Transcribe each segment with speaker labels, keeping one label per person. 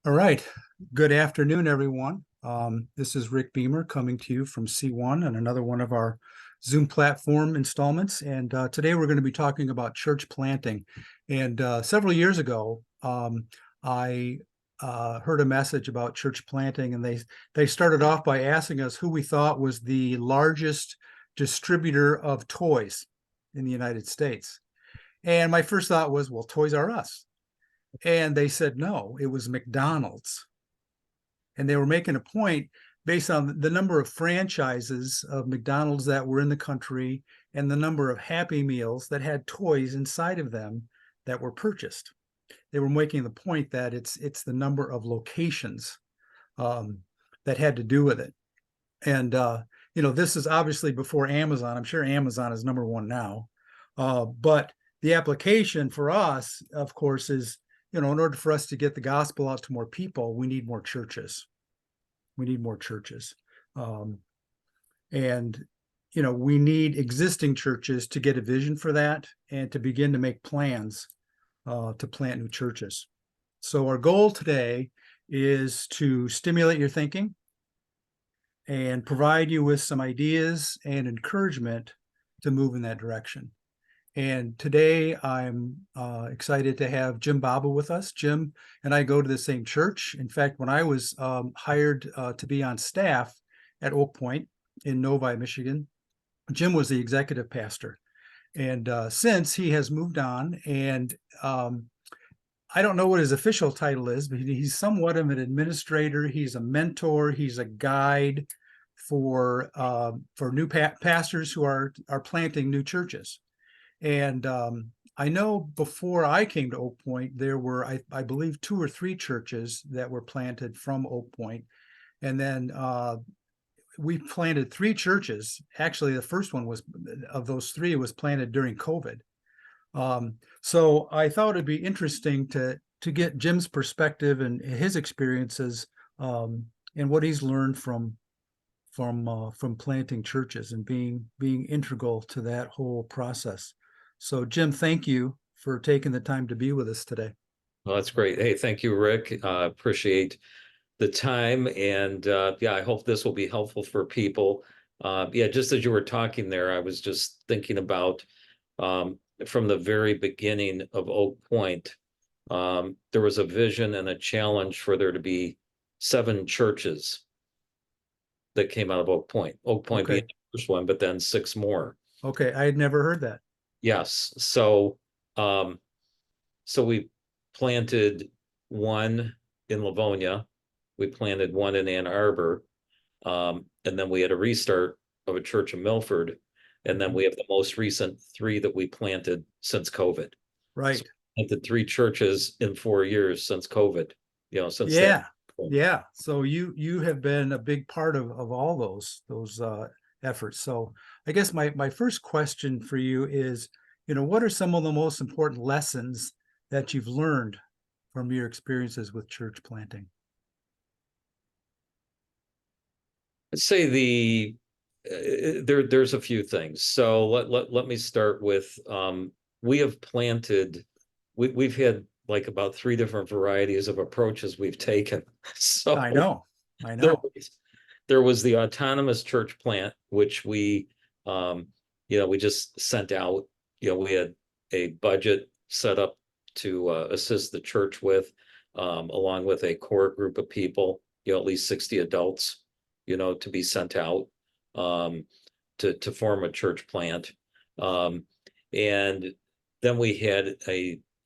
Speaker 1: All right. Good afternoon, everyone. This is Rick Beamer coming to you from C1 and another one of our Zoom platform installments. And today we're going to be talking about church planting. And several years ago, I heard a message about church planting, and they started off by asking us who we thought was the largest distributor of toys in the United States. And my first thought was, well, Toys R Us. And they said, no, it was McDonald's. And they were making a point based on the number of franchises of McDonald's that were in the country and the number of Happy Meals that had toys inside of them that were purchased. They were making the point that it's the number of locations that had to do with it. And this is obviously before Amazon. I'm sure Amazon is number one now. But the application for us, of course, is in order for us to get the gospel out to more people, we need more churches. We need more churches. And we need existing churches to get a vision for that and to begin to make plans to plant new churches. So our goal today is to stimulate your thinking and provide you with some ideas and encouragement to move in that direction. And today I'm excited to have Jim Bahbah with us. Jim and I go to the same church. In fact, when I was hired to be on staff at Oak Point in Novi, Michigan, Jim was the executive pastor. And since he has moved on, and I don't know what his official title is, but he's somewhat of an administrator. He's a mentor. He's a guide for new pastors who are planting new churches. And I know before I came to Oak Point, there were, I believe, 2 or 3 churches that were planted from Oak Point. And then we planted 3 churches. Actually, the first one of those 3 was planted during COVID. So I thought it'd be interesting to get Jim's perspective and his experiences and what he's learned from planting churches and being integral to that whole process. So, Jim, thank you for taking the time to be with us today.
Speaker 2: Well, that's great. Hey, thank you, Rick. Appreciate the time. And I hope this will be helpful for people. Just as you were talking there, I was just thinking about from the very beginning of Oak Point, there was a vision and a challenge for there to be 7 churches that came out of Oak Point. Oak Point being the first one, but then 6 more.
Speaker 1: Okay, I had never heard that.
Speaker 2: Yes. So we planted one in Livonia, we planted one in Ann Arbor, and then we had a restart of a church in Milford, and then we have the most recent 3 that we planted since COVID.
Speaker 1: Right.
Speaker 2: So we planted 3 churches in 4 years since COVID. Since
Speaker 1: yeah. So you have been a big part of all those efforts. So I guess my first question for you is, what are some of the most important lessons that you've learned from your experiences with church planting?
Speaker 2: I'd say there's a few things. So let me start with we have planted, we've had like about 3 different varieties of approaches we've taken. So
Speaker 1: I know.
Speaker 2: There was the autonomous church plant, which we just sent out. We had a budget set up to assist the church with, along with a core group of people, at least 60 adults, to be sent out to form a church plant. And then we had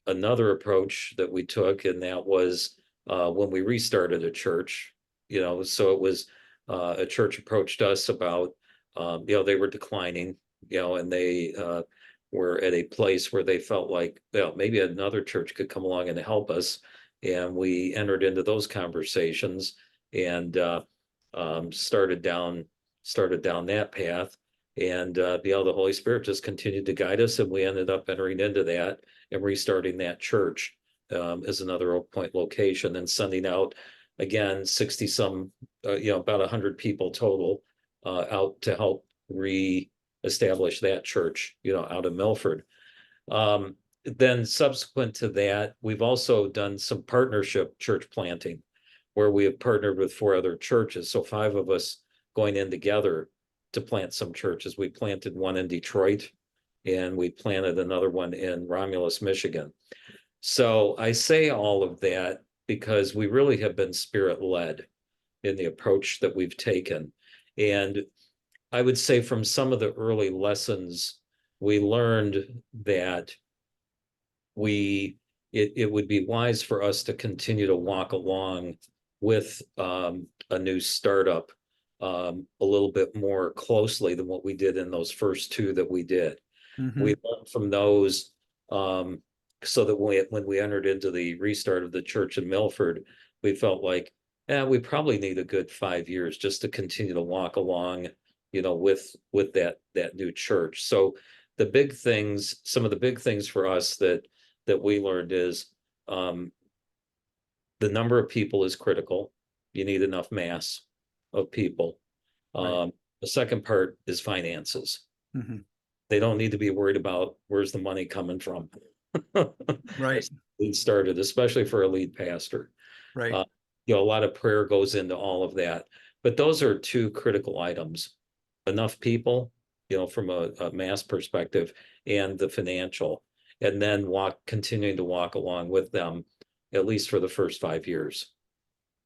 Speaker 2: another approach that we took, and that was when we restarted a church. So it was a church approached us about they were declining, and they were at a place where they felt like, maybe another church could come along and help us. And we entered into those conversations and started down that path. And the Holy Spirit just continued to guide us, and we ended up entering into that and restarting that church as another Oak Point location, and sending out again 60 some, about 100 people total out to help re-establish that church, out of Milford. then subsequent to that, we've also done some partnership church planting where we have partnered with 4 other churches. So 5 of us going in together to plant some churches. We planted one in Detroit and we planted another one in Romulus, Michigan. So I say all of that because we really have been spirit-led in the approach that we've taken. And I would say from some of the early lessons, we learned that it would be wise for us to continue to walk along with a new startup a little bit more closely than what we did in those first 2 that we did. We learned from those so that when we entered into the restart of the church in Milford, we felt like, we probably need a good 5 years just to continue to walk along, with that new church. So some of the big things for us that we learned is the number of people is critical. You need enough mass of people.
Speaker 1: Right.
Speaker 2: The second part is finances.
Speaker 1: Mm-hmm.
Speaker 2: They don't need to be worried about where's the money coming from.
Speaker 1: Right.
Speaker 2: Lead started, especially for a lead pastor.
Speaker 1: Right.
Speaker 2: A lot of prayer goes into all of that. But those are 2 critical items. Enough people, from a mass perspective, and the financial. And then continuing to walk along with them, at least for the first 5 years,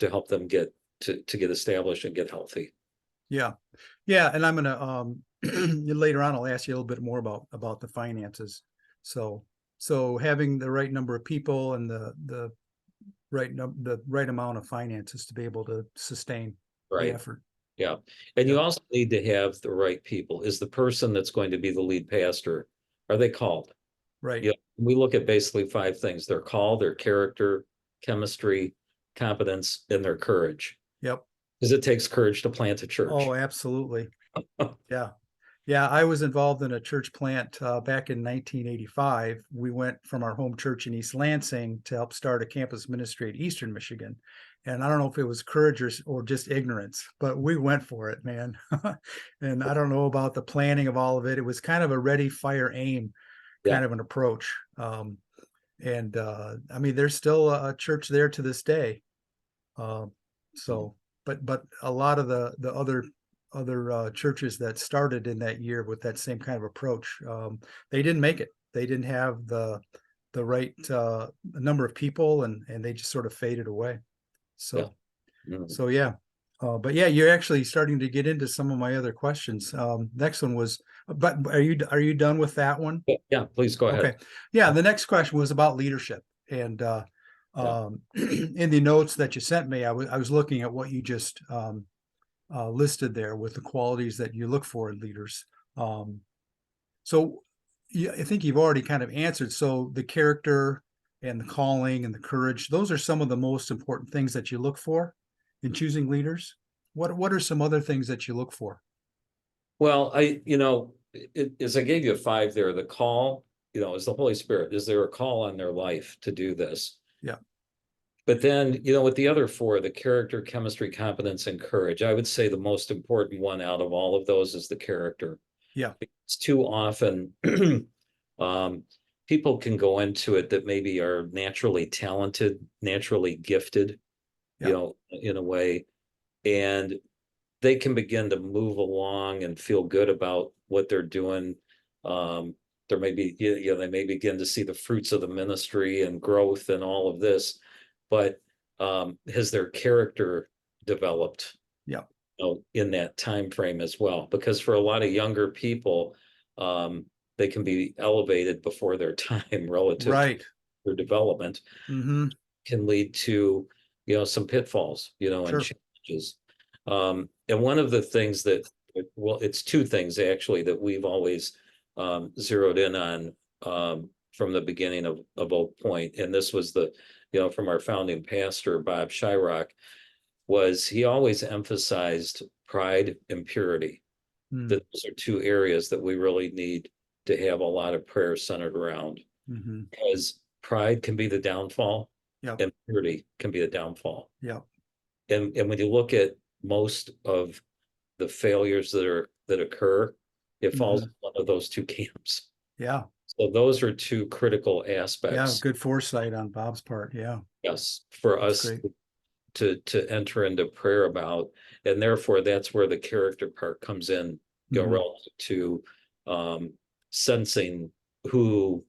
Speaker 2: to help them get established and get healthy.
Speaker 1: Yeah. Yeah. And I'm gonna later on I'll ask you a little bit more about the finances. So having the right number of people and the right amount of finances to be able to sustain the
Speaker 2: Right.
Speaker 1: effort.
Speaker 2: Yeah. And you
Speaker 1: Yeah.
Speaker 2: also need to have the right people. Is the person that's going to be the lead pastor, are they called?
Speaker 1: Right.
Speaker 2: Yeah. We look at basically 5 things. Their call, their character, chemistry, competence, and their courage.
Speaker 1: Yep.
Speaker 2: Because it takes courage to plant a church.
Speaker 1: Oh, absolutely. Yeah. Yeah, I was involved in a church plant back in 1985. We went from our home church in East Lansing to help start a campus ministry at Eastern Michigan. And I don't know if it was courage or just ignorance, but we went for it, man. And I don't know about the planning of all of it. It was kind of a ready, fire, aim kind
Speaker 2: Yeah.
Speaker 1: of an approach. And I mean, there's still a church there to this day. So, but a lot of the other churches that started in that year with that same kind of approach, they didn't make it. They didn't have the right number of people, and they just sort of faded away. So yeah. But yeah, you're actually starting to get into some of my other questions. Next one was, but are you done with that one?
Speaker 2: Yeah, please go ahead.
Speaker 1: Okay. Yeah, the next question was about leadership. And in the notes that you sent me, I was looking at what you just listed there with the qualities that you look for in leaders. So yeah, I think you've already kind of answered. So the character and the calling and the courage, those are some of the most important things that you look for in choosing leaders. What are some other things that you look for?
Speaker 2: Well, as I gave you a 5 there, the call, is the Holy Spirit. Is there a call on their life to do this?
Speaker 1: Yeah.
Speaker 2: But then, with the other 4, the character, chemistry, competence, and courage, I would say the most important one out of all of those is the character.
Speaker 1: Yeah.
Speaker 2: It's too often people can go into it that maybe are naturally talented, naturally gifted,
Speaker 1: Yeah.
Speaker 2: in a way, and they can begin to move along and feel good about what they're doing. There may be, they may begin to see the fruits of the ministry and growth and all of this, but has their character developed?
Speaker 1: Yeah.
Speaker 2: In that time frame as well, because for a lot of younger people, they can be elevated before their time relative
Speaker 1: Right.
Speaker 2: to their development.
Speaker 1: Mm-hmm.
Speaker 2: Can lead to some pitfalls, and
Speaker 1: Sure.
Speaker 2: challenges. And one of the things that, well, it's 2 things actually that we've always zeroed in on from the beginning of Oak Point, and this was from our founding pastor Bob Shyrock, was he always emphasized pride and purity.
Speaker 1: Mm.
Speaker 2: That those are 2 areas that we really need to have a lot of prayer centered around,
Speaker 1: Mm-hmm.
Speaker 2: because pride can be the downfall.
Speaker 1: Yep.
Speaker 2: And purity can be the downfall.
Speaker 1: Yep.
Speaker 2: And when you look at most of the failures that occur, it falls in one of those 2 camps.
Speaker 1: Yeah.
Speaker 2: So those are two critical
Speaker 1: Yeah,
Speaker 2: aspects,
Speaker 1: good foresight on Bob's part. Yeah,
Speaker 2: yes, for
Speaker 1: that's
Speaker 2: us
Speaker 1: great.
Speaker 2: to enter into prayer about. And therefore that's where the character part comes in,
Speaker 1: Mhm.
Speaker 2: relative to um sensing who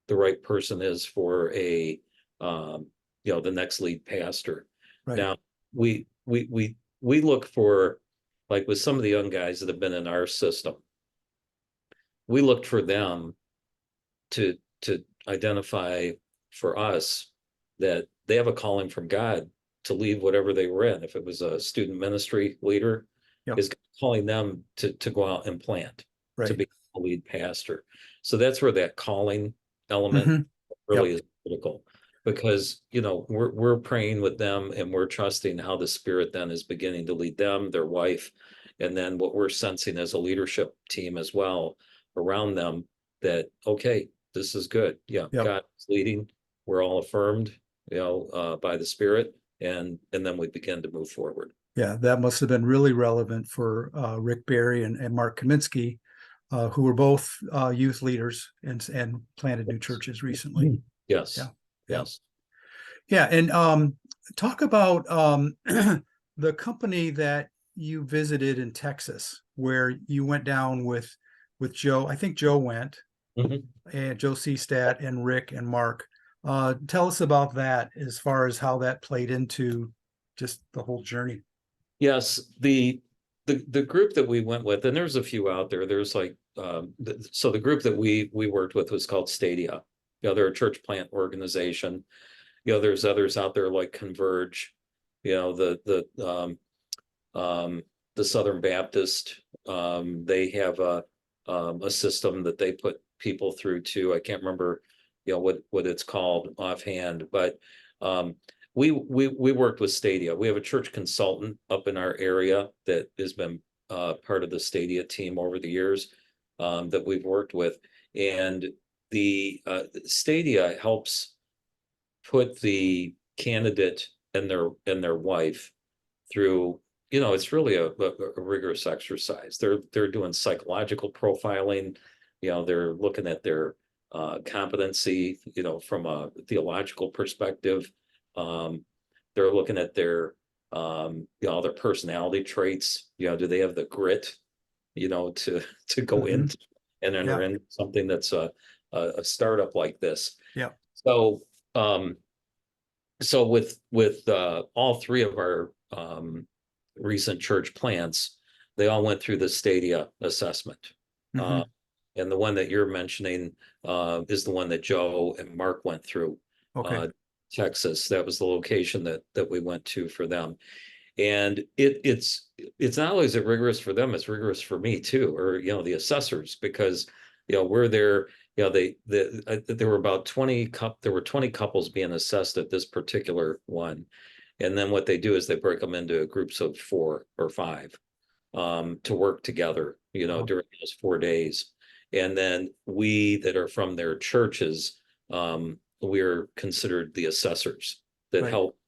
Speaker 2: the right person is for a the next lead pastor.
Speaker 1: Right.
Speaker 2: Now we look for, like with some of the young guys that have been in our system, we looked for them to identify for us that they have a calling from God to leave whatever they were in. If it was a student ministry leader,
Speaker 1: Yep.
Speaker 2: is calling them to go out and plant, to
Speaker 1: Right.
Speaker 2: be a lead pastor. So that's where that calling element
Speaker 1: Hmm.
Speaker 2: really
Speaker 1: Yep.
Speaker 2: is critical, because we're praying with them and we're trusting how the Spirit then is beginning to lead them, their wife, and then what we're sensing as a leadership team as well around them, that okay, this is good. Yeah,
Speaker 1: Yep.
Speaker 2: God is leading. We're all affirmed, by the Spirit, and then we begin to move forward.
Speaker 1: Yeah, that must have been really relevant for Rick Barry and Mark Kaminsky, who were both youth leaders and planted new churches recently.
Speaker 2: Yes,
Speaker 1: Yeah, yeah,
Speaker 2: yes.
Speaker 1: yeah. And talk about the company that you visited in Texas, where you went down with Joe. I think Joe went,
Speaker 2: Mhm.
Speaker 1: and Joe Seastat and Rick and Mark. Tell us about that as far as how that played into just the whole journey.
Speaker 2: Yes, the group that we went with, and there's a few out there. There's like so the group that we worked with was called Stadia. They're a church plant organization. There's others out there like Converge. The Southern Baptist. They have a system that they put people through too. I can't remember, what it's called offhand, but um, we worked with Stadia. We have a church consultant up in our area that has been part of the Stadia team over the years, that we've worked with, and the Stadia helps put the candidate and their wife through, it's really a rigorous exercise. They're doing psychological profiling. They're looking at their competency, from a theological perspective. Um, they're looking at their personality traits. Do they have the grit, to go
Speaker 1: Hmm.
Speaker 2: into and enter
Speaker 1: Yeah,
Speaker 2: in something that's a startup like this.
Speaker 1: yeah.
Speaker 2: So, um, so with all three of our recent church plants, they all went through the Stadia assessment. Uh,
Speaker 1: Hmm.
Speaker 2: and the one that you're mentioning is the one that Joe and Mark went through,
Speaker 1: Okay.
Speaker 2: uh, Texas. That was the location that we went to for them. And it's not only is it rigorous for them, it's rigorous for me too, or the assessors, because we're there. There were about 20 couples being assessed at this particular one. And then what they do is they break them into groups of 4 or 5 to work together,
Speaker 1: Wow.
Speaker 2: during those 4 days. And then we that are from their churches, we're considered the assessors that
Speaker 1: Right.
Speaker 2: help.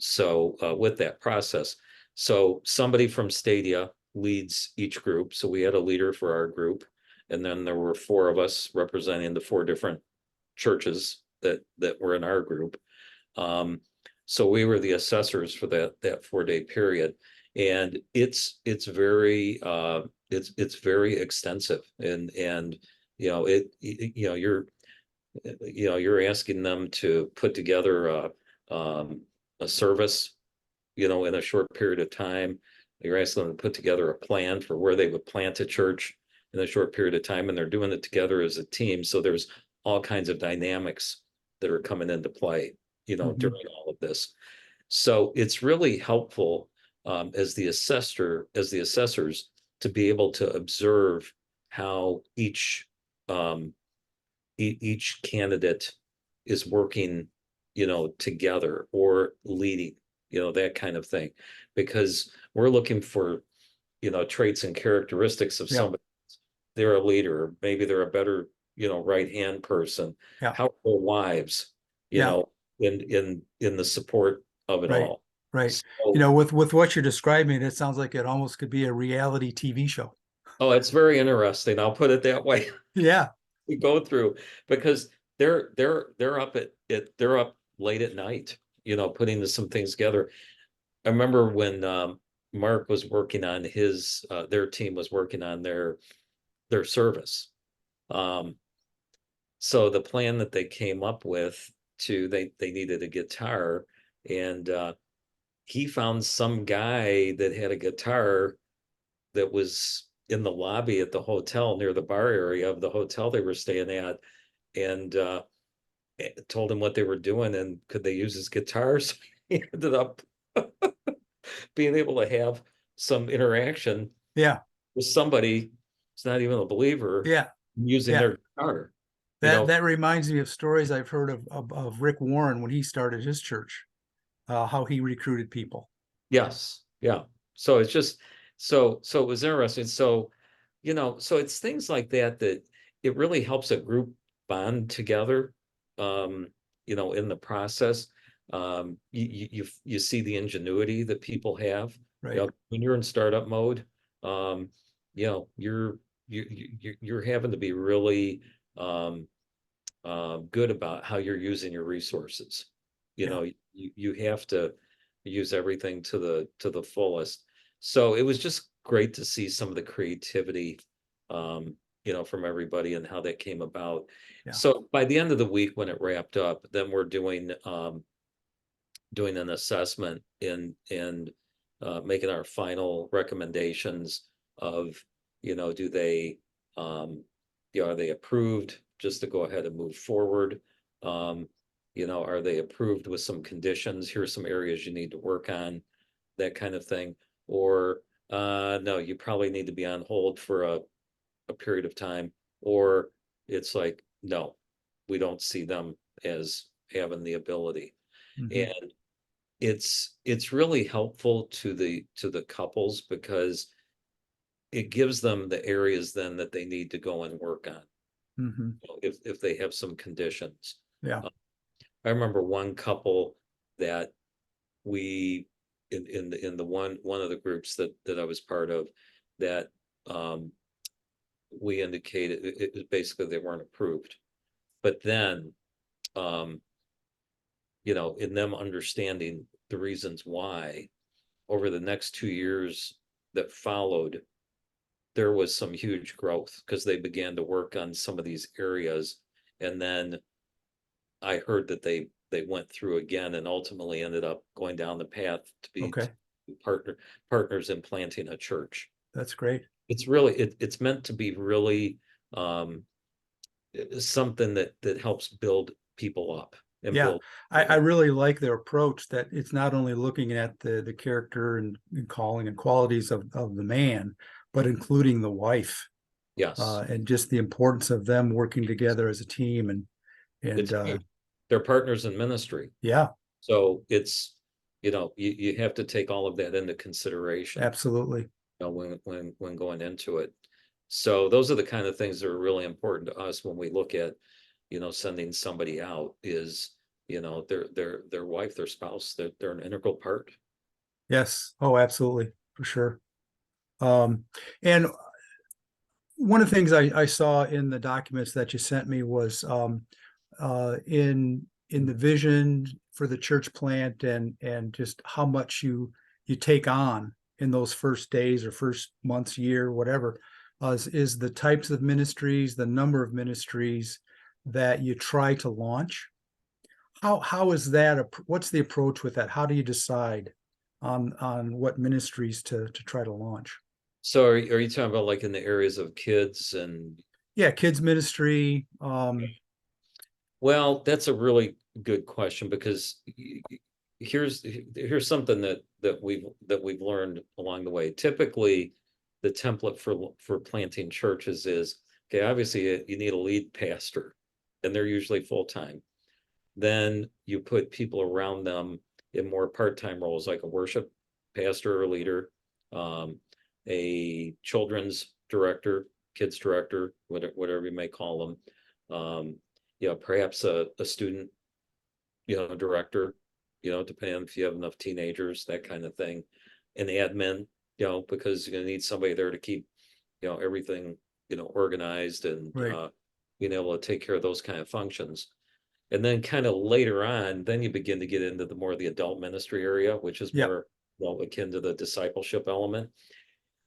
Speaker 2: So with that process, so somebody from Stadia leads each group. So we had a leader for our group, and then there were 4 of us representing the 4 different churches that were in our group. Um, so we were the assessors for that 4 day period, and it's very extensive, and you're asking them to put together a service, in a short period of time. You're asking them to put together a plan for where they would plant a church in a short period of time, and they're doing it together as a team. So there's all kinds of dynamics that are coming into play,
Speaker 1: Hmm.
Speaker 2: during all of this. So it's really helpful, as the assessors, to be able to observe how um, each candidate is working, together or leading, that kind of thing, because we're looking for, traits and characteristics of
Speaker 1: Yeah,
Speaker 2: somebody. They're a leader, maybe they're a better, right hand person.
Speaker 1: yeah,
Speaker 2: How are their wives,
Speaker 1: yeah.
Speaker 2: in the support of it
Speaker 1: Right,
Speaker 2: all.
Speaker 1: right.
Speaker 2: So,
Speaker 1: With what you're describing, it sounds like it almost could be a reality TV show.
Speaker 2: oh, it's very interesting. I'll put it that way.
Speaker 1: Yeah,
Speaker 2: we go through, because they're up they're up late at night, putting some things together. I remember when Mark was working on their team was working on their service. So the plan that they came up with they needed a guitar, and he found some guy that had a guitar that was in the lobby at the hotel near the bar area of the hotel they were staying at, and told him what they were doing and could they use his guitar. So he ended up being able to have some interaction
Speaker 1: Yeah,
Speaker 2: with somebody who's not even a believer
Speaker 1: yeah,
Speaker 2: using
Speaker 1: yeah.
Speaker 2: their guitar. You
Speaker 1: That
Speaker 2: know,
Speaker 1: that reminds me of stories I've heard of Rick Warren when he started his church, how he recruited people.
Speaker 2: yes, yeah. So it's just so it was interesting. So, so it's things like that that it really helps a group bond together, um, in the process. You see the ingenuity that people have.
Speaker 1: Right.
Speaker 2: When you're in startup mode, um, you're having to be really good about how you're using your resources.
Speaker 1: Yeah.
Speaker 2: You have to use everything to the fullest. So it was just great to see some of the creativity, from everybody and how that came about.
Speaker 1: Yeah.
Speaker 2: So by the end of the week, when it wrapped up, then we're doing an assessment and making our final recommendations of, do they, are they approved just to go ahead and move forward? Um, are they approved with some conditions? Here's some areas you need to work on, that kind of thing. Or no, you probably need to be on hold for a period of time. Or it's like, no, we don't see them as having the ability.
Speaker 1: Hmm.
Speaker 2: And it's really helpful to the couples, because it gives them the areas then that they need to go and work on,
Speaker 1: Hmm.
Speaker 2: if they have some conditions.
Speaker 1: Yeah.
Speaker 2: Uh, I remember one couple that we in the one of the groups that I was part of, that um we indicated it basically they weren't approved. But then um in them understanding the reasons why, over the next 2 years that followed, there was some huge growth because they began to work on some of these areas. And then I heard that they went through again and ultimately ended up going down the path to be
Speaker 1: Okay.
Speaker 2: partners in planting a church.
Speaker 1: That's great.
Speaker 2: It's really it's meant to be really um, something that helps build people up and
Speaker 1: Yeah.
Speaker 2: build.
Speaker 1: I really like their approach that it's not only looking at the character and calling and qualities of the man, but including the wife,
Speaker 2: Yes,
Speaker 1: and just the importance of them working together as a team. And
Speaker 2: it's huge. They're partners in ministry.
Speaker 1: yeah,
Speaker 2: So it's, you have to take all of that into consideration,
Speaker 1: absolutely.
Speaker 2: when going into it. So those are the kind of things that are really important to us when we look at, sending somebody out is, their wife, their spouse, they're an integral part.
Speaker 1: Yes. Oh, absolutely. For sure. And one of the things I saw in the documents that you sent me was in the vision for the church plant and just how much you take on in those first days or first months, year, whatever, is the types of ministries, the number of ministries that you try to launch. How is that? What's the approach with that? How do you decide on what ministries to try to launch?
Speaker 2: So are you talking about like in the areas of kids and,
Speaker 1: Yeah, kids ministry.
Speaker 2: well, that's a really good question, because here's something that we've learned along the way. Typically, the template for planting churches is, okay, obviously you need a lead pastor, and they're usually full-time. Then you put people around them in more part-time roles, like a worship pastor or leader, um, a children's director, kids director, whatever you may call them. Perhaps a student, director, depending on if you have enough teenagers, that kind of thing. An admin, because you're gonna need somebody there to keep, everything, organized and
Speaker 1: Right.
Speaker 2: being able to take care of those kind of functions. And then kind of later on, then you begin to get into the more the adult ministry area, which is
Speaker 1: Yeah.
Speaker 2: more, well, akin to the discipleship element.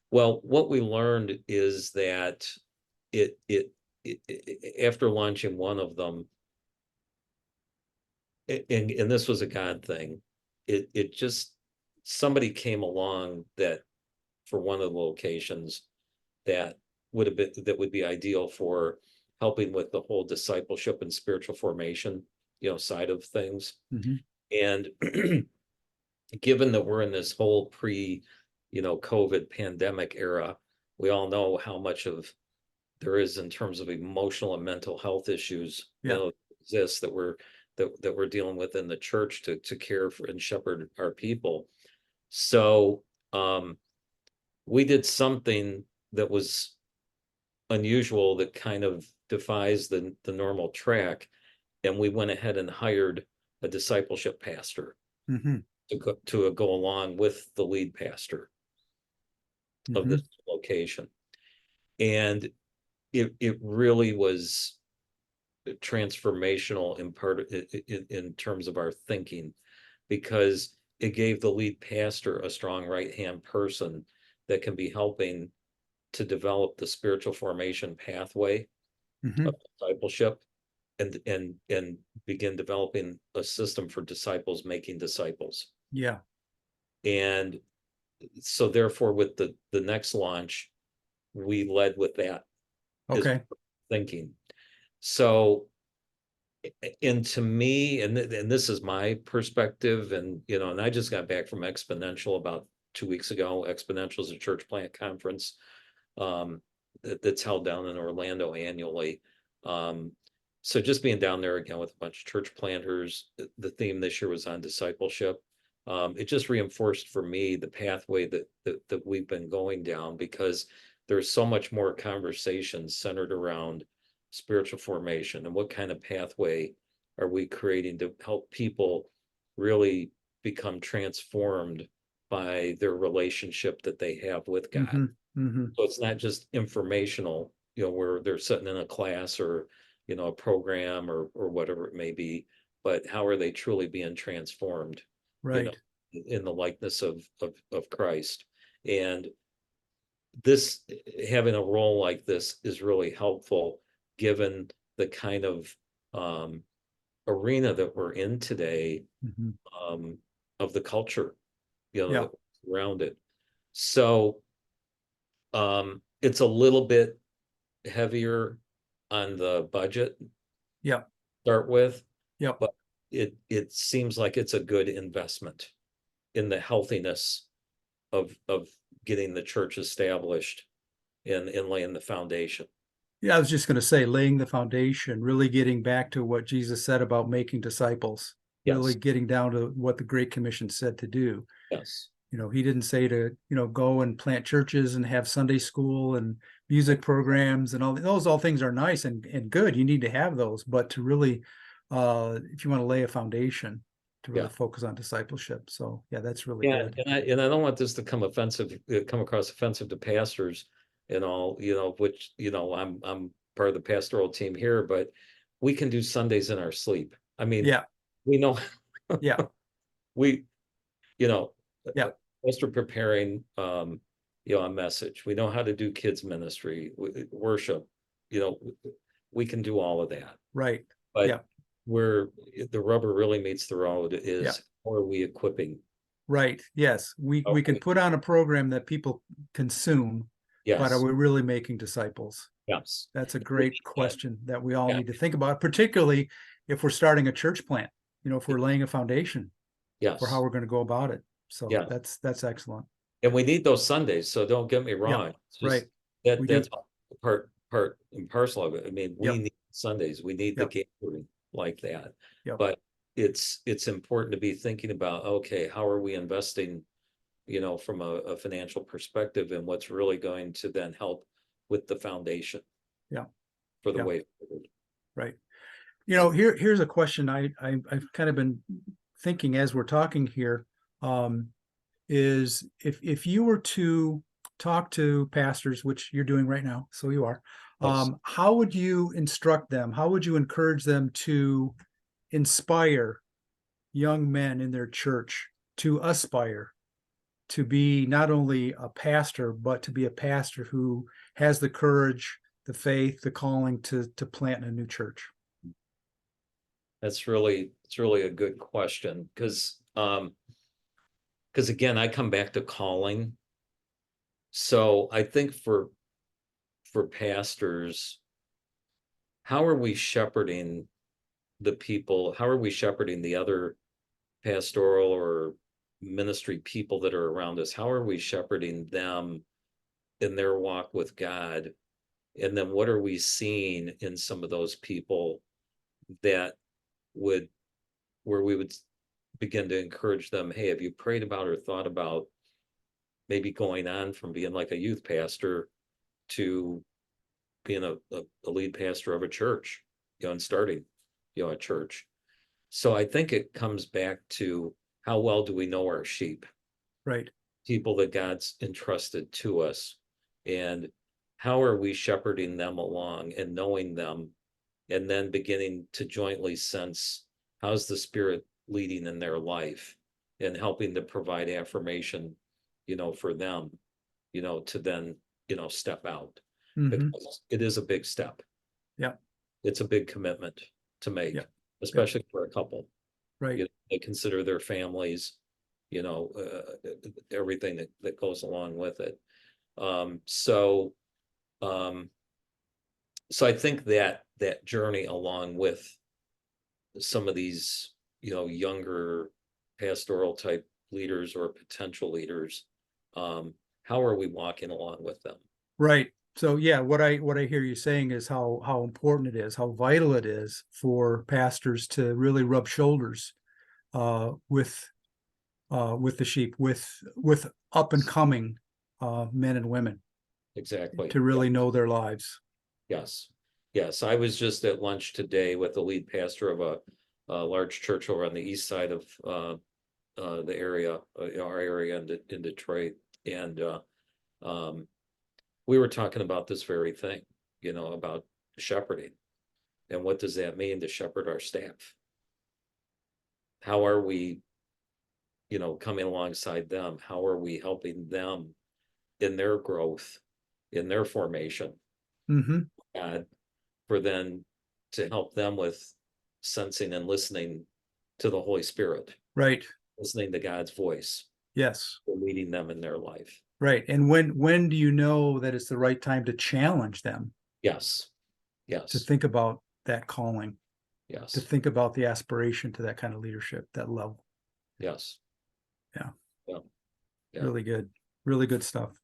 Speaker 2: Well, what we learned is that it, it, after launching one of them, and this was a God thing, it just, somebody came along that for one of the locations that that would be ideal for helping with the whole discipleship and spiritual formation, side of things.
Speaker 1: Mhm.
Speaker 2: And given that we're in this whole COVID pandemic era, we all know how much of there is in terms of emotional and mental health issues,
Speaker 1: Yeah.
Speaker 2: exist that we're dealing with in the church to care for and shepherd our people. So we did something that was unusual that kind of defies the normal track, and we went ahead and hired a discipleship pastor
Speaker 1: Mhm.
Speaker 2: to go along with the lead pastor of this
Speaker 1: Mhm.
Speaker 2: location. And it really was transformational in terms of our thinking, because it gave the lead pastor a strong right hand person that can be helping to develop the spiritual formation pathway of
Speaker 1: Mhm.
Speaker 2: discipleship, and begin developing a system for disciples making disciples.
Speaker 1: Yeah.
Speaker 2: And so therefore with the next launch, we led with that as
Speaker 1: Okay.
Speaker 2: thinking. So, and to me, and this is my perspective, and I just got back from Exponential about 2 weeks ago. Exponential is a church plant conference that's held down in Orlando annually. So just being down there again with a bunch of church planters, the theme this year was on discipleship. It just reinforced for me the pathway that we've been going down, because there's so much more conversation centered around spiritual formation and what kind of pathway are we creating to help people really become transformed by their relationship that they have with God.
Speaker 1: Mhm. Mhm.
Speaker 2: So it's not just informational, where they're sitting in a class or, a program or whatever it may be, but how are they truly being transformed, you know,
Speaker 1: Right.
Speaker 2: in the likeness of Christ. And this, having a role like this is really helpful given the kind of arena that we're in today,
Speaker 1: Mhm.
Speaker 2: um, of the culture,
Speaker 1: Yeah.
Speaker 2: around it. So it's a little bit heavier on the budget to
Speaker 1: Yeah.
Speaker 2: start with,
Speaker 1: Yeah.
Speaker 2: but it seems like it's a good investment in the healthiness of getting the church established and laying the foundation.
Speaker 1: Yeah, I was just going to say, laying the foundation, really getting back to what Jesus said about making disciples, really
Speaker 2: Yes,
Speaker 1: getting down to what the Great Commission said to do.
Speaker 2: yes,
Speaker 1: He didn't say to, go and plant churches and have Sunday school and music programs and all those. All things are nice and good. You need to have those, but to really, if you want to lay a foundation, to really
Speaker 2: yeah.
Speaker 1: focus on discipleship. So yeah, that's really
Speaker 2: Yeah,
Speaker 1: good.
Speaker 2: and I don't want this to come across offensive to pastors and all, which, I'm part of the pastoral team here, but we can do Sundays in our sleep. I mean,
Speaker 1: Yeah.
Speaker 2: we know
Speaker 1: Yeah.
Speaker 2: we, you know,
Speaker 1: Yeah.
Speaker 2: pastor preparing, a message. We know how to do kids ministry, worship, you know, we can do all of that.
Speaker 1: Right.
Speaker 2: But
Speaker 1: Yeah.
Speaker 2: where the rubber really meets the road
Speaker 1: Yeah.
Speaker 2: is, how are we equipping?
Speaker 1: Right. Yes. We can put on a program that people consume, but are
Speaker 2: Yes,
Speaker 1: we really making disciples?
Speaker 2: yes.
Speaker 1: That's a great question that we all
Speaker 2: Yeah,
Speaker 1: need to think about, particularly if we're starting a church plant, if we're laying a foundation for how
Speaker 2: yes,
Speaker 1: we're going to go about it. So
Speaker 2: yeah.
Speaker 1: that's excellent.
Speaker 2: And we need those Sundays, so don't get me
Speaker 1: Yeah.
Speaker 2: wrong. It's
Speaker 1: Right.
Speaker 2: just that's
Speaker 1: We do.
Speaker 2: part and parcel of it. I mean, we
Speaker 1: Yep.
Speaker 2: need Sundays, we need the
Speaker 1: Yep.
Speaker 2: gathering like that.
Speaker 1: Yep.
Speaker 2: But it's important to be thinking about, okay, how are we investing, from a financial perspective, and what's really going to then help with the foundation
Speaker 1: Yeah.
Speaker 2: for the
Speaker 1: Yeah.
Speaker 2: way forward.
Speaker 1: Right. Here's a question I've kind of been thinking as we're talking here. Is if you were to talk to pastors, which you're doing right now, so you are,
Speaker 2: Yes.
Speaker 1: How would you instruct them? How would you encourage them to inspire young men in their church to aspire to be not only a pastor, but to be a pastor who has the courage, the faith, the calling to plant a new church?
Speaker 2: It's really a good question because again, I come back to calling. So I think for pastors, how are we shepherding the people? How are we shepherding the other pastoral or ministry people that are around us? How are we shepherding them in their walk with God? And then what are we seeing in some of those people that would, where we would begin to encourage them, hey, have you prayed about or thought about maybe going on from being like a youth pastor to being a lead pastor of a church, and starting, a church. So I think it comes back to how well do we know our sheep,
Speaker 1: Right.
Speaker 2: people that God's entrusted to us, and how are we shepherding them along and knowing them, and then beginning to jointly sense how's the Spirit leading in their life and helping to provide affirmation, for them, to then, step out,
Speaker 1: Hmm.
Speaker 2: because it is a big step.
Speaker 1: Yeah.
Speaker 2: It's a big commitment to make,
Speaker 1: Yeah. Yeah.
Speaker 2: especially for a couple.
Speaker 1: Right.
Speaker 2: They consider their families, you know, everything that goes along with it. Um, so, um, so I think that journey along with some of these, younger pastoral type leaders or potential leaders, how are we walking along with them?
Speaker 1: Right. So yeah, what I hear you saying is how important it is, how vital it is for pastors to really rub shoulders uh, with with the sheep, with up and coming men and women,
Speaker 2: Exactly.
Speaker 1: to
Speaker 2: Yeah.
Speaker 1: really know their lives.
Speaker 2: Yes. Yes. I was just at lunch today with the lead pastor of a large church over on the east side of the area, our area in Detroit. And um, we were talking about this very thing, about shepherding. And what does that mean to shepherd our staff? How are we, coming alongside them? How are we helping them in their growth, in their formation?
Speaker 1: Hmm.
Speaker 2: God, for then to help them with sensing and listening to the Holy Spirit,
Speaker 1: Right.
Speaker 2: listening to God's voice,
Speaker 1: Yes.
Speaker 2: for leading them in their life.
Speaker 1: Right. And when do you know that it's the right time to challenge them
Speaker 2: Yes.
Speaker 1: to
Speaker 2: Yes.
Speaker 1: think about that calling, to
Speaker 2: Yes.
Speaker 1: think about the aspiration to that kind of leadership, that level?
Speaker 2: Yes.
Speaker 1: Yeah.
Speaker 2: Yeah. Yeah.
Speaker 1: Really good. Really good stuff.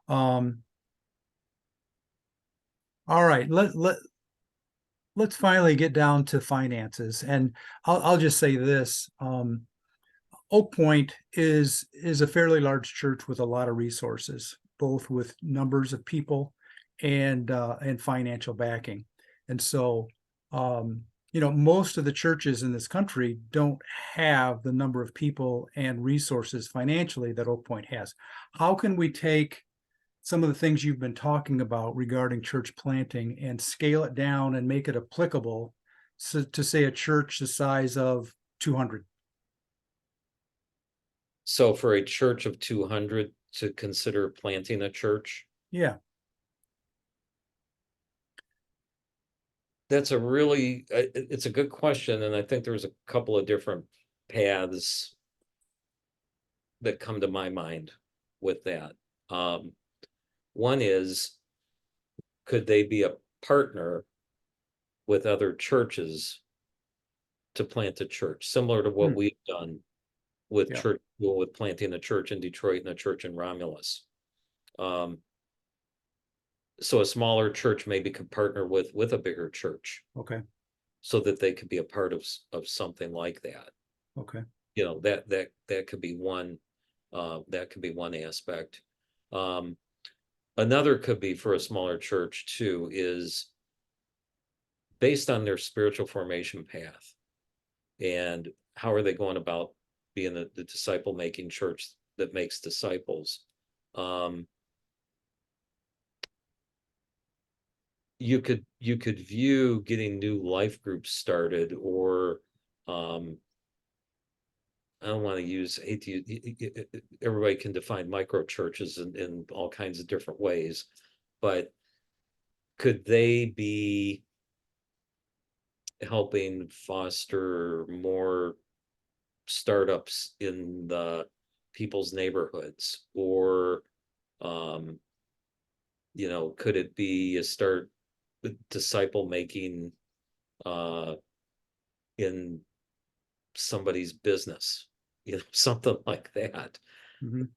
Speaker 1: Um, all right. Let's finally get down to finances. And I'll just say this. Oak Point is a fairly large church with a lot of resources, both with numbers of people and financial backing. And so, most of the churches in this country don't have the number of people and resources financially that Oak Point has. How can we take some of the things you've been talking about regarding church planting and scale it down and make it applicable to say a church the size of 200?
Speaker 2: So for a church of 200 to consider planting a church,
Speaker 1: Yeah.
Speaker 2: that's a really, it's a good question. And I think there's a couple of different paths that come to my mind with that. Um, One is, could they be a partner with other churches to plant a church, similar to what
Speaker 1: Hmm.
Speaker 2: we've done with
Speaker 1: Yeah.
Speaker 2: with planting a church in Detroit and a church in Romulus. Um, so a smaller church maybe could partner with a bigger church
Speaker 1: Okay.
Speaker 2: so that they could be a part of something like that.
Speaker 1: Okay.
Speaker 2: That could be one, aspect. Um, Another could be for a smaller church too, is based on their spiritual formation path and how are they going about being the disciple making church that makes disciples. um you could view getting new life groups started, or I don't want to use, hate to everybody can define micro churches in all kinds of different ways, but could they be helping foster more startups in the people's neighborhoods? Or could it be a start with disciple making in somebody's business, something like that?
Speaker 1: Mhm.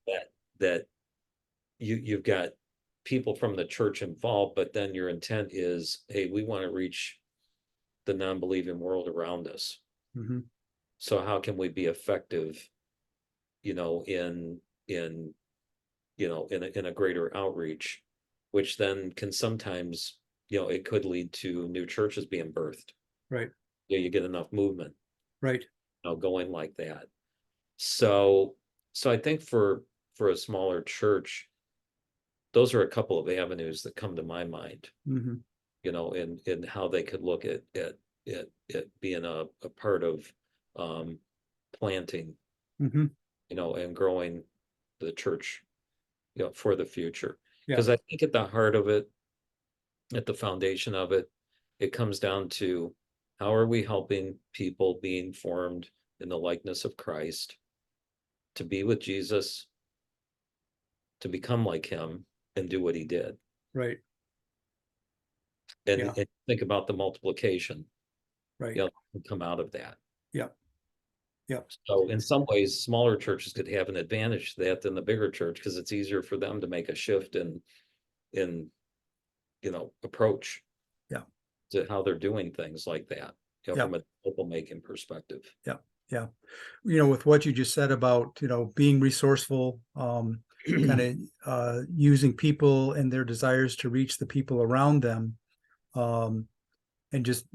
Speaker 2: That you've got people from the church involved, but then your intent is, hey, we want to reach the non-believing world around us.
Speaker 1: Mhm.
Speaker 2: So how can we be effective, in a greater outreach, which then can sometimes, it could lead to new churches being birthed.
Speaker 1: Right.
Speaker 2: Yeah, you get enough movement,
Speaker 1: Right.
Speaker 2: going like that. So I think for a smaller church, those are a couple of avenues that come to my mind,
Speaker 1: Mhm.
Speaker 2: in how they could look at being a part of planting,
Speaker 1: Mhm.
Speaker 2: and growing the church, for the future.
Speaker 1: Yeah.
Speaker 2: Because I think at the heart of it, at the foundation of it, it comes down to, how are we helping people being formed in the likeness of Christ to be with Jesus, to become like him, and do what he did.
Speaker 1: Right. Yeah.
Speaker 2: And think about the multiplication,
Speaker 1: Right.
Speaker 2: come out of that.
Speaker 1: Yeah. Yeah.
Speaker 2: So in some ways, smaller churches could have an advantage to that than the bigger church, because it's easier for them to make a shift in approach
Speaker 1: Yeah.
Speaker 2: to how they're doing things like that,
Speaker 1: Yeah.
Speaker 2: from a local making perspective.
Speaker 1: Yeah. Yeah. With what you just said about, being resourceful, kind of using people and their desires to reach the people around them, and just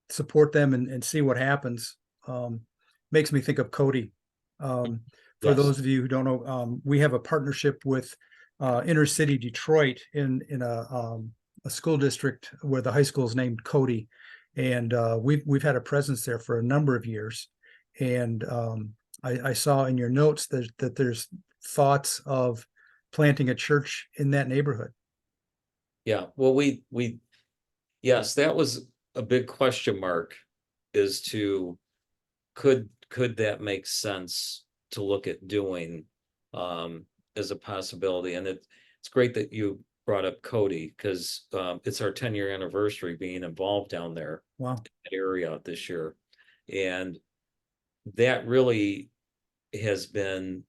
Speaker 1: support them and see what happens. Makes me think of Cody. For
Speaker 2: Yes.
Speaker 1: those of you who don't know, we have a partnership with inner city Detroit in a school district where the high school is named Cody, and we've had a presence there for a number of years. And I saw in your notes that there's thoughts of planting a church in that neighborhood.
Speaker 2: Yeah. Well, yes, that was a big question mark, as to, could that make sense to look at doing, as a possibility? And it's great that you brought up Cody, because it's our 10-year anniversary being involved down there,
Speaker 1: Wow.
Speaker 2: area this year. And that really has been,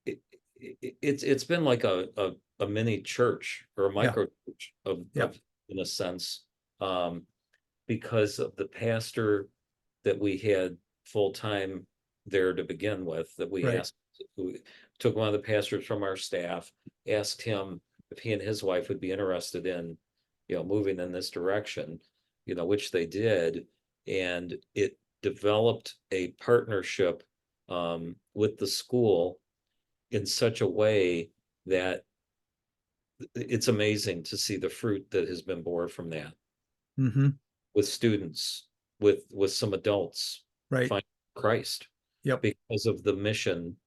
Speaker 2: it's been like a mini church, or a
Speaker 1: Yeah.
Speaker 2: micro church
Speaker 1: Yeah.
Speaker 2: in a sense, because of the pastor that we had full-time there to begin with, that we
Speaker 1: Right.
Speaker 2: asked, who took one of the pastors from our staff, asked him if he and his wife would be interested in, moving in this direction, which they did. And it developed a partnership with the school in such a way that it's amazing to see the fruit that has been born from that,
Speaker 1: Mm-hmm.
Speaker 2: with students, with some adults
Speaker 1: Right.
Speaker 2: find Christ,
Speaker 1: Yep.
Speaker 2: because of the mission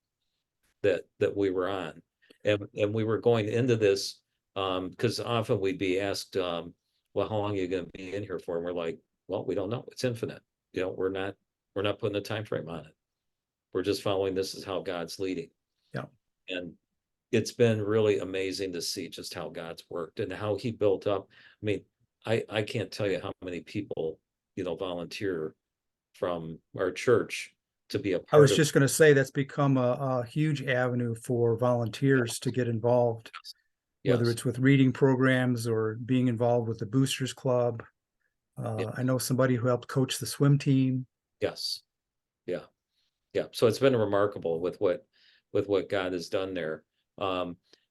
Speaker 2: that we were on. And we were going into this, because often we'd be asked, well, how long are you going to be in here for? And we're like, well, we don't know. It's infinite. We're not putting a time frame on it. We're just following, this is how God's leading.
Speaker 1: Yeah.
Speaker 2: And it's been really amazing to see just how God's worked and how he built up. I mean, I can't tell you how many people, volunteer from our church to be a
Speaker 1: I was
Speaker 2: part of.
Speaker 1: just going to say that's become a huge avenue for volunteers to get involved, whether
Speaker 2: Yes.
Speaker 1: it's with reading programs or being involved with the Boosters Club. I know somebody who helped coach the swim team.
Speaker 2: Yes. Yeah. Yeah. So it's been remarkable with what God has done there.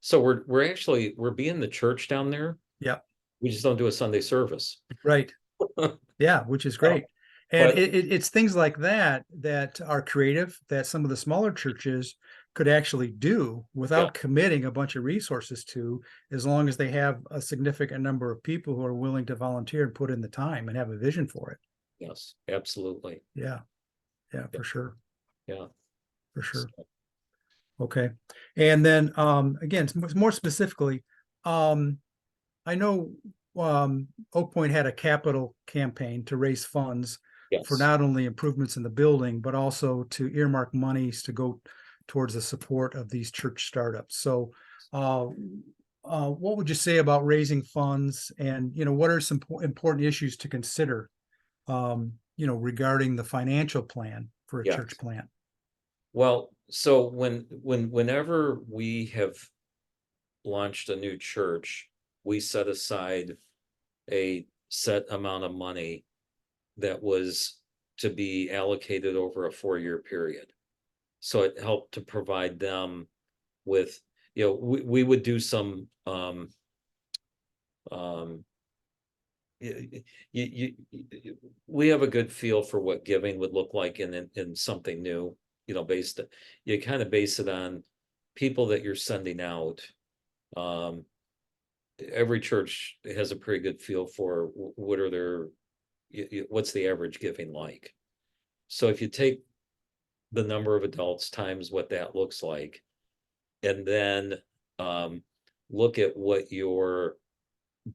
Speaker 2: So we're being the church down there.
Speaker 1: Yeah.
Speaker 2: We just don't do a Sunday service.
Speaker 1: Right. Yeah, which is great. And
Speaker 2: But
Speaker 1: it's things like that that are creative that some of the smaller churches could actually do without
Speaker 2: Yeah.
Speaker 1: committing a bunch of resources to, as long as they have a significant number of people who are willing to volunteer and put in the time and have a vision for it.
Speaker 2: Yes, absolutely.
Speaker 1: Yeah, yeah,
Speaker 2: Yeah.
Speaker 1: for sure,
Speaker 2: Yeah.
Speaker 1: for sure.
Speaker 2: So,
Speaker 1: Okay. And then again, more specifically, I know Oak Point had a capital campaign to raise funds for
Speaker 2: yes.
Speaker 1: not only improvements in the building, but also to earmark monies to go towards the support of these church startups. So uh, what would you say about raising funds, and what are some important issues to consider regarding the financial plan for a church
Speaker 2: Yes.
Speaker 1: plant?
Speaker 2: Well, so whenever we have launched a new church, we set aside a set amount of money that was to be allocated over a 4-year period. So it helped to provide them with, we would do some um you, we have a good feel for what giving would look like in something new, based, you kind of base it on people that you're sending out. Um, every church has a pretty good feel for what are their, what's the average giving like. So if you take the number of adults times what that looks like, and then um, look at what your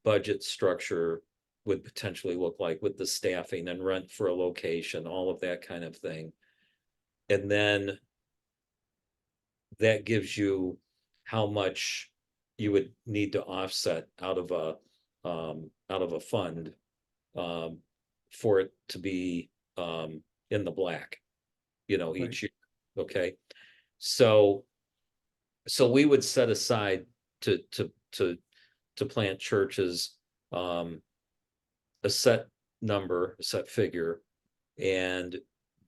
Speaker 2: budget structure would potentially look like with the staffing and rent for a location, all of that kind of thing. And then that gives you how much you would need to offset out of a fund um, for it to be in the black,
Speaker 1: Right.
Speaker 2: each year. Okay. So we would set aside to plant churches um a set number, a set figure, and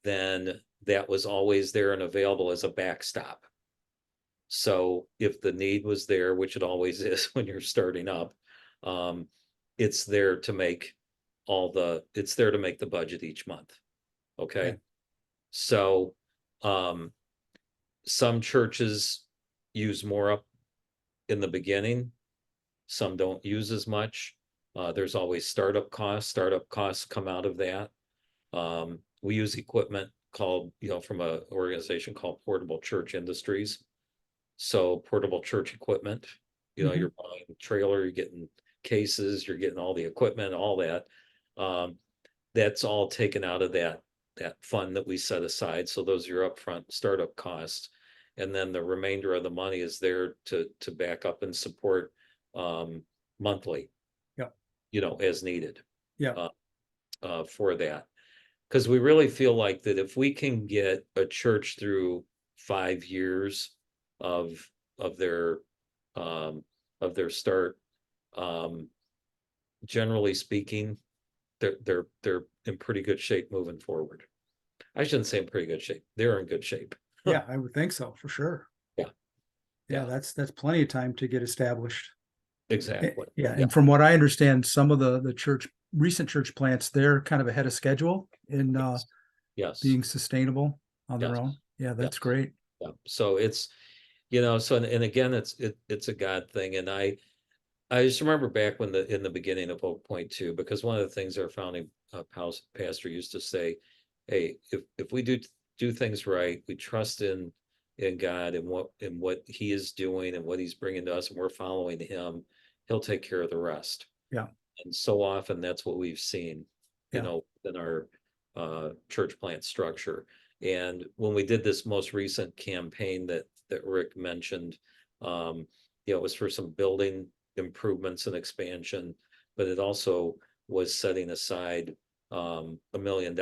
Speaker 2: then that was always there and available as a backstop. So if the need was there, which it always is when you're starting up, um, it's there to make it's there to make the budget each month. Okay.
Speaker 1: Okay.
Speaker 2: So um, some churches use more up in the beginning, some don't use as much. There's always startup costs. Startup costs come out of that. We use equipment called, from a organization called Portable Church Industries. So portable church equipment,
Speaker 1: Mhm.
Speaker 2: you're buying a trailer, you're getting cases, you're getting all the equipment, all that. Um, that's all taken out of that fund that we set aside. So those are your upfront startup costs. And then the remainder of the money is there to back up and support monthly,
Speaker 1: Yeah.
Speaker 2: as needed
Speaker 1: Yeah.
Speaker 2: uh, for that. Because we really feel like that if we can get a church through 5 years of of their um, start, um, generally speaking, they're in pretty good shape moving forward. I shouldn't say in pretty good shape. They're in good shape.
Speaker 1: Yeah, I would think so, for sure.
Speaker 2: Yeah,
Speaker 1: Yeah,
Speaker 2: yeah,
Speaker 1: that's plenty of time to get established.
Speaker 2: exactly.
Speaker 1: Yeah,
Speaker 2: Yeah,
Speaker 1: and from what I understand, some of the recent church plants, they're kind of ahead of schedule in
Speaker 2: yes, yes,
Speaker 1: being sustainable on their
Speaker 2: yes,
Speaker 1: own. Yeah,
Speaker 2: yes.
Speaker 1: that's great.
Speaker 2: Yeah. So it's, so and again, it's a God thing. And I just remember back when in the beginning of Oak Point too, because one of the things our founding pastor used to say, hey, if we do things right, we trust in God and what he is doing and what he's bringing to us, and we're following him, he'll take care of the rest.
Speaker 1: Yeah,
Speaker 2: And so often that's what we've seen,
Speaker 1: yeah,
Speaker 2: in our church plant structure. And when we did this most recent campaign that Rick mentioned, it was for some building improvements and expansion, but it also was setting aside $1 million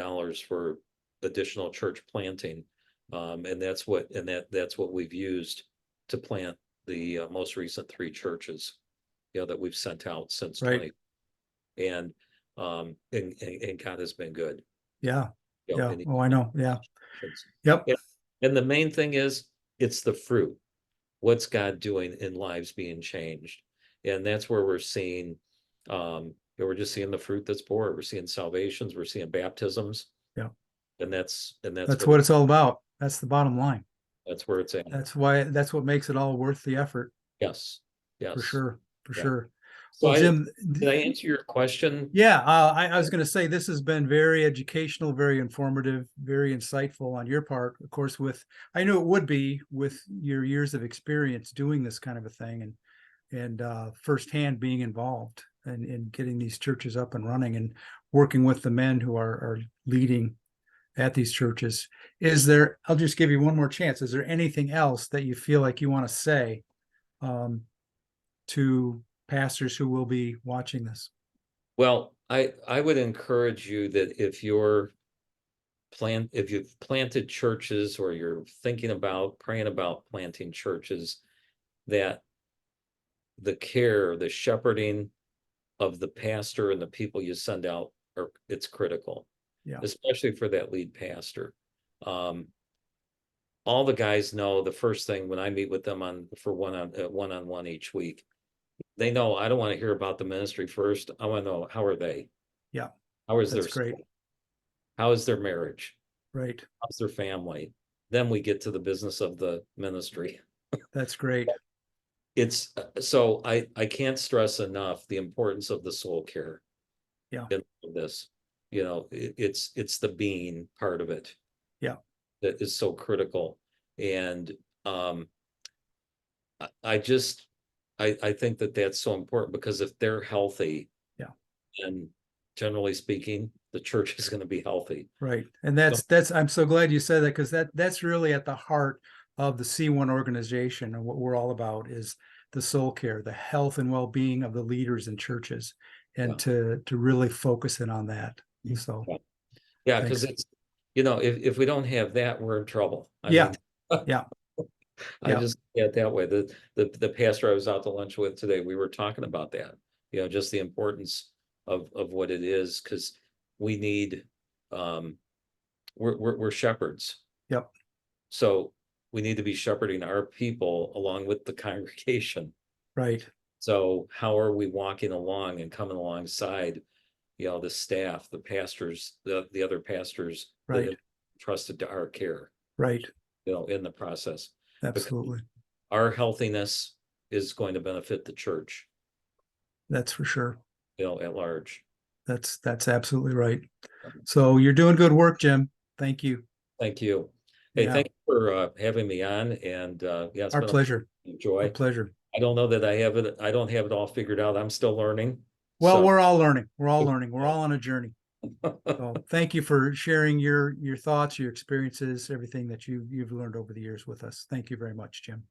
Speaker 2: for additional church planting. And that's what we've used to plant the most recent 3 churches, that we've sent out since
Speaker 1: right.
Speaker 2: 20. And God has been good,
Speaker 1: Yeah, yeah.
Speaker 2: and
Speaker 1: Oh, I know. Yeah.
Speaker 2: it's-
Speaker 1: Yep.
Speaker 2: and and the main thing is it's the fruit. What's God doing in lives being changed? And that's where we're seeing, we're just seeing the fruit that's born. We're seeing salvations, we're seeing baptisms,
Speaker 1: Yeah.
Speaker 2: and that's
Speaker 1: That's
Speaker 2: what
Speaker 1: what
Speaker 2: it's
Speaker 1: it's all about. That's the bottom line.
Speaker 2: That's where it's at.
Speaker 1: That's what makes it all worth the effort,
Speaker 2: Yes,
Speaker 1: for
Speaker 2: yes.
Speaker 1: sure, for
Speaker 2: Yeah.
Speaker 1: sure.
Speaker 2: So
Speaker 1: Well, Jim,
Speaker 2: did I answer your question?
Speaker 1: yeah, I was going to say this has been very educational, very informative, very insightful on your part. Of course, I knew it would be with your years of experience doing this kind of a thing, and firsthand being involved and getting these churches up and running and working with the men who are leading at these churches. I'll just give you one more chance. Is there anything else that you feel like you want to say to pastors who will be watching this?
Speaker 2: Well, I would encourage you that if you've planted churches or you're thinking about praying about planting churches, that the care, the shepherding of the pastor and the people you send out it's critical.
Speaker 1: Yeah.
Speaker 2: Especially for that lead pastor. All the guys know the first thing when I meet with them for one-on-one each week, they know I don't want to hear about the ministry first. I want to know, how are they?
Speaker 1: Yeah.
Speaker 2: How is
Speaker 1: That's
Speaker 2: their
Speaker 1: great.
Speaker 2: how is their marriage?
Speaker 1: Right.
Speaker 2: How's their family? Then we get to the business of the ministry.
Speaker 1: That's great.
Speaker 2: It's so I can't stress enough the importance of the soul care.
Speaker 1: Yeah.
Speaker 2: In this, it's the being part of it.
Speaker 1: Yeah.
Speaker 2: That is so critical. And I think that that's so important, because if they're healthy,
Speaker 1: yeah,
Speaker 2: and generally speaking, the church is going to be healthy.
Speaker 1: Right. And that's I'm so glad you said that, because that's really at the heart of the C1 organization, and what we're all about is the soul care, the health and well-being of the leaders in churches, and to really focus in on that. So
Speaker 2: yeah, because it's if we don't have that, we're in trouble. I mean,
Speaker 1: yeah.
Speaker 2: I just get that way. The pastor I was out to lunch with today, we were talking about that, just the importance of what it is, because we need we're shepherds.
Speaker 1: Yep.
Speaker 2: So we need to be shepherding our people along with the congregation.
Speaker 1: Right.
Speaker 2: So how are we walking along and coming alongside, the staff, the pastors, the other pastors that have trusted to our care,
Speaker 1: right,
Speaker 2: in the process.
Speaker 1: Absolutely.
Speaker 2: Because our healthiness is going to benefit the church,
Speaker 1: that's for sure,
Speaker 2: at large.
Speaker 1: That's absolutely right. So you're doing good work, Jim. Thank you.
Speaker 2: Thank you. Hey, thank you for having me on. And yeah, it's
Speaker 1: our
Speaker 2: been
Speaker 1: pleasure.
Speaker 2: a joy.
Speaker 1: Our pleasure.
Speaker 2: I don't know that I don't have it all figured out. I'm still learning.
Speaker 1: Well,
Speaker 2: so.
Speaker 1: we're all learning. We're all learning. We're all on a journey. So thank you for sharing your thoughts, your experiences, everything that you've learned over the years with us. Thank you very much, Jim.